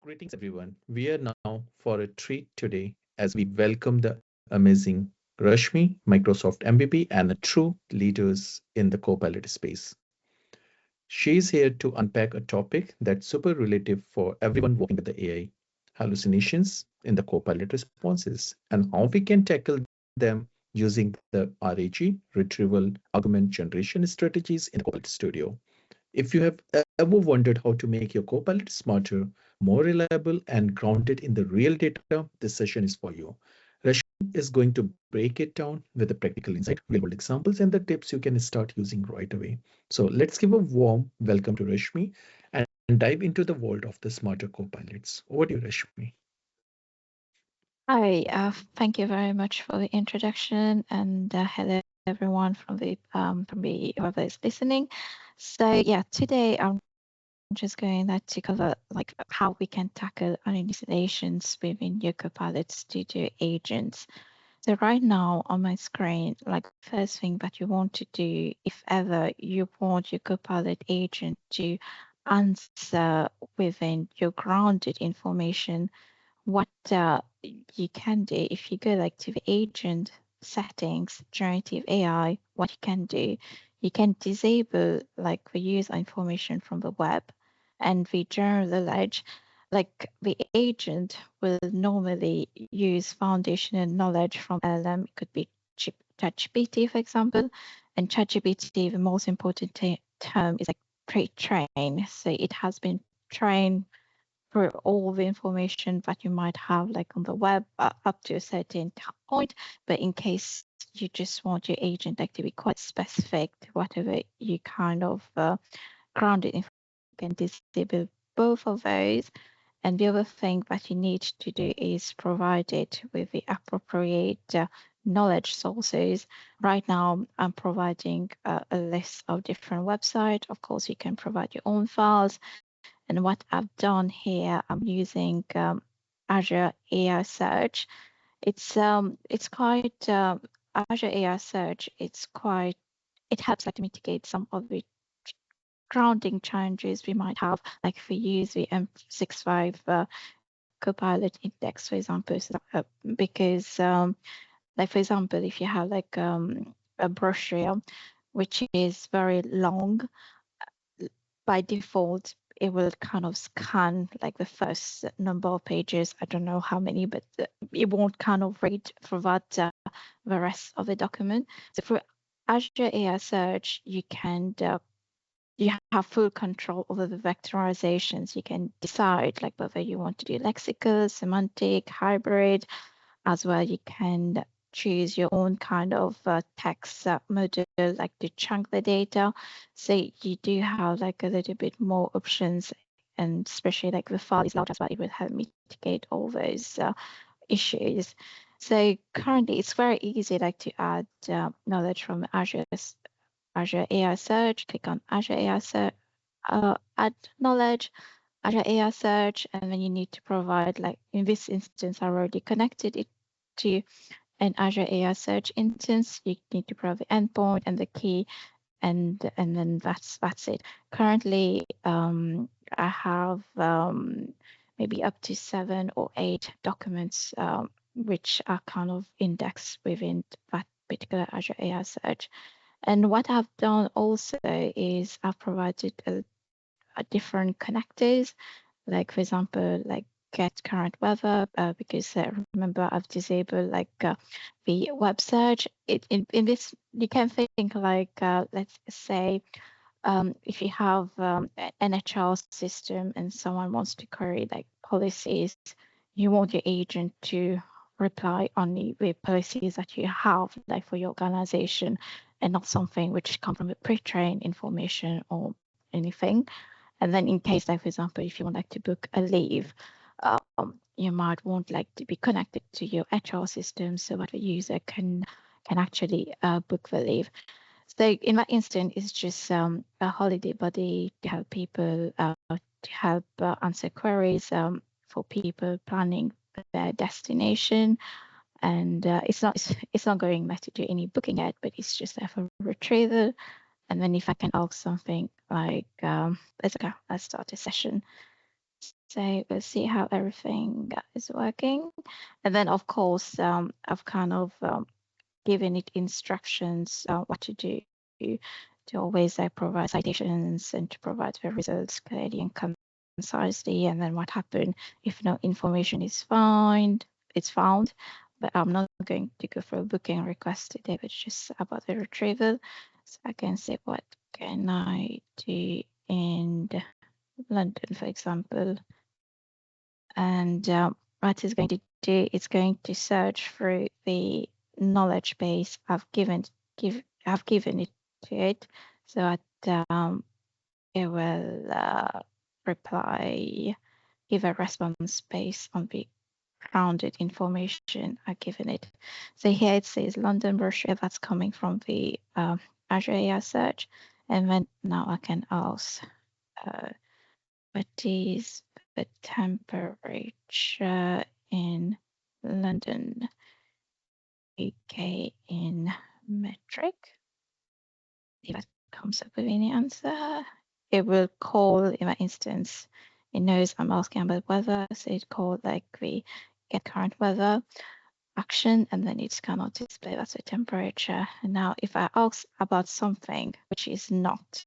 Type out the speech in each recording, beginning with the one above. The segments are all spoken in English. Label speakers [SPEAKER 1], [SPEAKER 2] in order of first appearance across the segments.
[SPEAKER 1] Greetings, everyone. We are now for a treat today as we welcome the amazing Reshmee, Microsoft MVP, and a true leaders in the Copilot space. She is here to unpack a topic that's super relative for everyone working with the AI hallucinations in the Copilot responses and how we can tackle them using the RAG, Retrieval Augmented Generation strategies in the Copilot Studio. If you have ever wondered how to make your Copilot smarter, more reliable, and grounded in the real data, this session is for you. Rashmi is going to break it down with the practical insight, real world examples, and the tips you can start using right away. So let's give a warm welcome to Rashmi and dive into the world of the smarter Copilots. Over to you, Rashmi.
[SPEAKER 2] Hi, thank you very much for the introduction, and hello everyone from the whoever is listening. So yeah, today I'm just going to cover like how we can tackle hallucinations within your Copilot Studio agents. So right now on my screen, like first thing that you want to do, if ever you want your Copilot agent to answer within your grounded information, what you can do if you go like to the agent settings, generative AI, what you can do, you can disable like the user information from the web and the general knowledge. Like the agent will normally use foundational knowledge from LLM. It could be ChatGPT, for example, and ChatGPT. The most important term is like pre-train. So it has been trained for all the information that you might have like on the web up to a certain point. But in case you just want your agent like to be quite specific to whatever you kind of grounded information, you can disable both of those. And the other thing that you need to do is provide it with the appropriate knowledge sources. Right now, I'm providing a list of different websites. Of course, you can provide your own files. And what I've done here, I'm using Azure AI Search. It's quite Azure AI Search. It helps like to mitigate some of the grounding challenges we might have, like if we use the M65 Copilot Index, for example, because like for example, if you have like a brochure which is very long, by default, it will kind of scan like the first number of pages. I don't know how many, but it won't kind of read for that the rest of the document. So for Azure AI Search, you have full control over the vectorizations. You can decide like whether you want to do lexical, semantic, hybrid, as well. You can choose your own kind of text model, like to chunk the data. So you do have like a little bit more options, and especially like the file is large as well, it will help mitigate all those issues. So currently it's very easy like to add knowledge from Azure AI Search, click on Azure AI Search, add knowledge, Azure AI Search, and then you need to provide, like in this instance, I already connected it to an Azure AI Search instance. You need to provide the endpoint and the key, and then that's it. Currently, I have maybe up to 7 or 8 documents which are kind of indexed within that particular Azure AI Search. And what I've done also is I've provided a different connectors, like for example, like get current weather, because remember I've disabled like the web search. In this, you can think like, let's say, if you have an HR system and someone wants to query like policies, you want your agent to reply only with policies that you have like for your organization, and not something which come from a pre-trained information or anything. And then in case, like for example, if you want like to book a leave, you might want like to be connected to your HR system so that the user can actually book the leave. So in that instance, it's just a holiday buddy to help people to help answer queries for people planning their destination. And it's not going like to do any booking yet, but it's just there for retrieval. And then if I can ask something like, let's start a session. So we'll see how everything is working. And then, of course, I've kind of given it instructions what to do to always provide citations and to provide the results clearly and concisely. And then what happened if no information is it's found. But I'm not going to go for a booking request today, but just about the retrieval. So I can say, what can I do in London, for example? And what it's going to do, it's going to search through the knowledge base I've given it to it, so that it will reply, give a response based on the grounded information I've given it. So here it says London brochure, that's coming from the Azure AI search, and then now I can ask what is the temperature in London, UK in metric? If that comes up with any answer, it will call, in my instance, it knows I'm asking about weather, so it called like the get current weather action, and then it's cannot display that's the temperature. And now if I ask about something which is not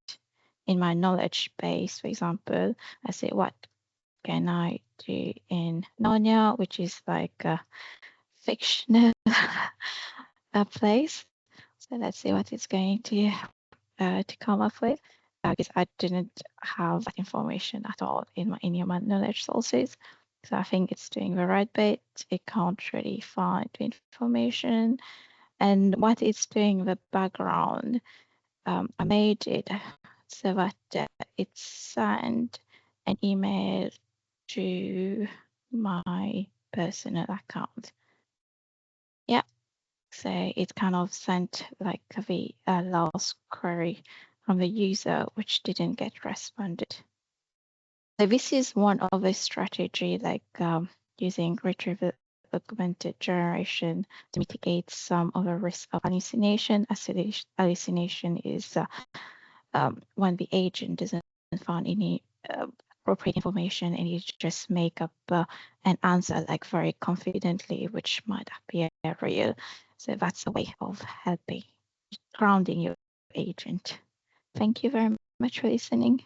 [SPEAKER 2] in my knowledge base, for example, I say, what can I do in Narnia, which is like a fictional place. So let's see what it's going to come up with. Because I didn't have that information at all in my human knowledge sources. So I think it's doing the right bit. It can't really find the information. And what it's doing in the background, I made it so that it sent an email to my personal account. Yeah, so it kind of sent like the last query from the user, which didn't get responded. So this is one of the strategy, like using retrieval augmented generation to mitigate some of the risk of hallucination. Hallucination is when the agent doesn't find any appropriate information and you just make up an answer like very confidently, which might appear real. So that's a way of helping grounding your agent. Thank you very much for listening.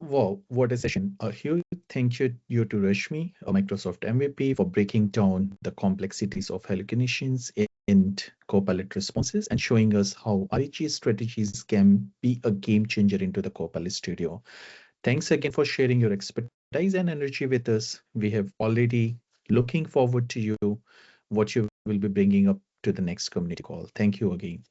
[SPEAKER 1] Wow, what a session. A huge thank you to Reshmee, a Microsoft MVP, for breaking down the complexities of hallucinations and Copilot responses and showing us how REG strategies can be a game changer into the Copilot Studio. Thanks again for sharing your expertise and energy with us. We have already looking forward to what you will be bringing up to the next community call. Thank you again.